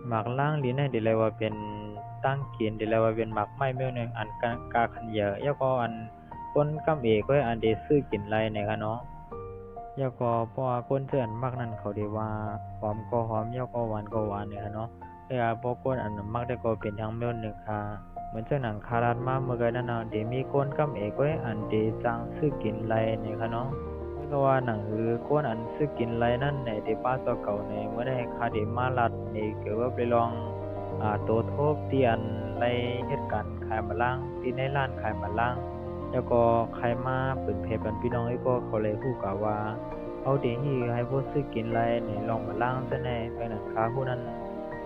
หมากล่างลิ้นให้ดีเลยว่าเป็นตั้งกินดีเลยว่าเป็นหมากไม้แมวหนึ่งอันกาขันเยอะแล้วก็อันก้นกำเอกก็อันเดซื้อกินไรเนี่ยค่ะเนาะแล้วก็เพราะว่าคนเสื่อนมักนั่นเขาเดีว่าหอมก็หอมแล้วก็หวานก็หวานเนี่ยค่ะเนาะแต่พอคนอันมักได้ก็เป็นทางแมวหนึ่งค่ะเหมือนเจ้าหนังคาราดมาเมื่อไงนั่นเนาะเดี๋ยวมีก้นกำเอกก็อันเดจังซื้อกินไรเนี่ยค่ะเนาะ ก็ว่าหนังหือก้นอันซึกกินไรนั่นในเดป้าตัวเก่าในเมื่อได้คาเดมาลัดในเกี่ยวกับไปลองตัวทบเตียนไรเหตุการณ์ขายมาล่างที่ในร้านขายมาล่างแล้วก็ใครมาเปิดเพจเป็นพี่น้องไอ้ก็เขาเลยพูดกับว่าเอาเดี๋ยวนี้ให้พวกซึกกินไรในลองมาล่างซะในไปหนังค้าผู้นั้น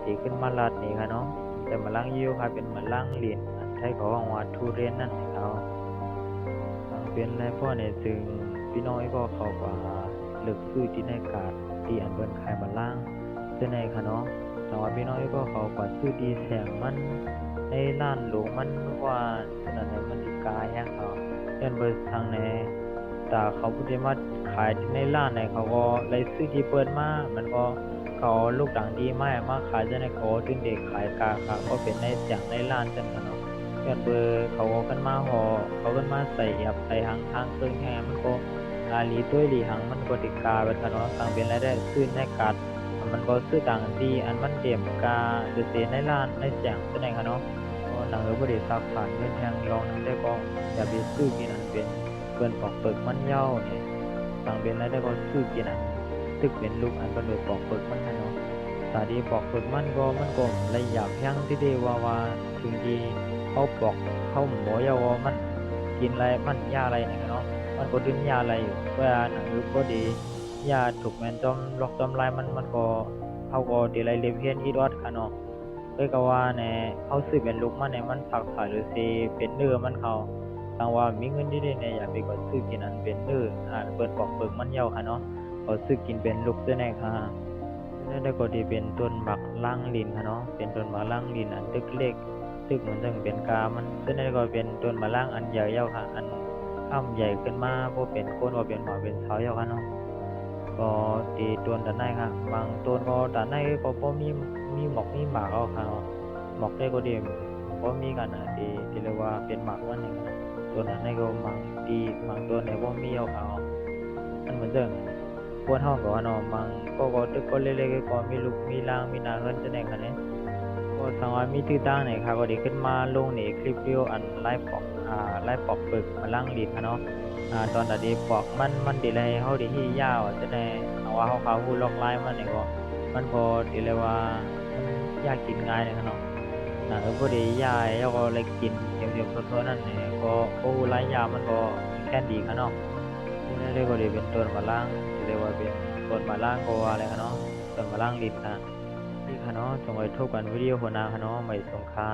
ตีขึ้นมาลัดนี่ค่ะเนาะแต่มาล่างยิ้วค่ะเป็นมาล่างเหรียญใช้เขาว่าทุเรียนนั่นเขาเป็นไรเพราะในจึง พี่น้อยก็เขากว่าเลือกซื้อที่ในกาดที่อันเบิ้นขายมาล่างเจ้าในค่ะเนาะแต่ว่าพี่น้อยก็เขากว่าซื้อดีแสงมันในร้านหลวงมันว่าขนาดนั้นมันดีกายแฮงเขาเดินเบิดทางในแต่เขาพูดมาขายในร้านไหนเขาก็เลยซื้อที่เปิดมามันก็เขาลูกดังดีมากมาขายเจ้าในเขาถึงเด็กขายกาค่ะก็เป็นในเสียงในร้านเจ้าค่ะเนาะเดินเบอร์เขาก็กันมาห่อเขากันมาใส่อับใส่ทางเครื่องแฮมันก็ หลีตัวหลีหังมันก็ติกาเป็นขนมต่างเป็นรายได้ซื้อในกัดมันก็ซื้อต่างดีอันมันเดียมกาหรือเสียในร้านในเสียงเป็นไงคะเนาะก็หนังเออบริษัทผ่านเงินแทงลองนั้นได้ก็อย่าไปซื้อกินอันเป็นเกินปอกเปิกมันเย่าเนี่ยต่างเป็นรายได้ก็ซื้อกินอันตึกเป็นลูกอันเป็นปอกเปิกมันเนาะสาดีปอกเปิกมันก็ระยะยังที่เดียวว่าถึงดีเขาปอกเขาหมูยาวมันกินอะไรมันยาอะไรเนี่ยเนาะมันก็ดึงยาอะไรอยู่เวลาหนังรูปก็ดียาถูกแมนจอมล็อกจอมลายมันก็เขาก็ดีไรเลเพียนอีดอดค่ะเนาะเลยก็ว่าเนี่ยเขาซื้อเป็นลูกมันเนี่ยมันผักถ่ายหรือซีเป็นเนื้อมันเขาต่างว่ามีเงินดีๆเนี่ยอย่าไปก็ซื้อกินอันเป็นเนื้อเปิดปอกเปิกมันเยาค่ะเนาะก็ซื้อกินเป็นลูกด้วยนะค่ะได้ก็ดีเป็นต้นหมักล่างลินค่ะเนาะเป็นต้นหมักล่างลินอันตึกเล็กตึกเหมือนถึงเป็นกามันได้ก็เป็นต้นหมักล่างอันใหญ่เยาค่ะอันข้ามใหญ่ขึ้นมาบ่เป็นโคนบ่เป็นหมอเป็นเสาเยาค่ะเนาะก็ตีต้นด้านในค่ะบางต้นก็ด้านในก็บ่มีหมอกมีหมากเอาค่ะหมอกได้ก็ดีบ่มีกันที่เรียกว่าเป็นหมากมันนี่นะต้นด้านในก็บางทีบางต้นเนี่ยบ่มีเอาค่ะมันเหมือนเดิมคนเฮาก็ว่าเนาะบางก็ตึกก็เล็กๆก็มีลูกมีร่างมีนาเงินจังได๋ค่ะเนี่ยก็สังว่ามีตื้อต่างนี่ค่ะก็ได้ขึ้นมาลงในคลิปวิดีโออันไลฟ์ปอกไลฟ์ปอกปึกมาล่างลิ้นค่ะเนาะตอนที่ปอกมันดีเลยเฮาได้ที่ยาวจะได้เอาว่าเฮาเข้าฮู้ล็อกลายมันนี่ก็มันก็ดีเลยว่ามันยากกินง่ายเลยค่ะเนาะบ่ได้ยายแล้วก็เลยกินเสียมๆทั่วๆนั่นนี่ก็บ่ฮู้หลายอย่างมันก็แค่นดีค่ะเนาะนี่เลยก็ได้เป็นต้นมะล่างเรียกว่าเป็นต้นมะล่างก็ว่าเลยค่ะเนาะต้นมะล่างลิ้นค่ะนี่ค่ะเนาะจงไว้พบกันวิดีโอหัวหน้าค่ะเนาะไม่สงค่า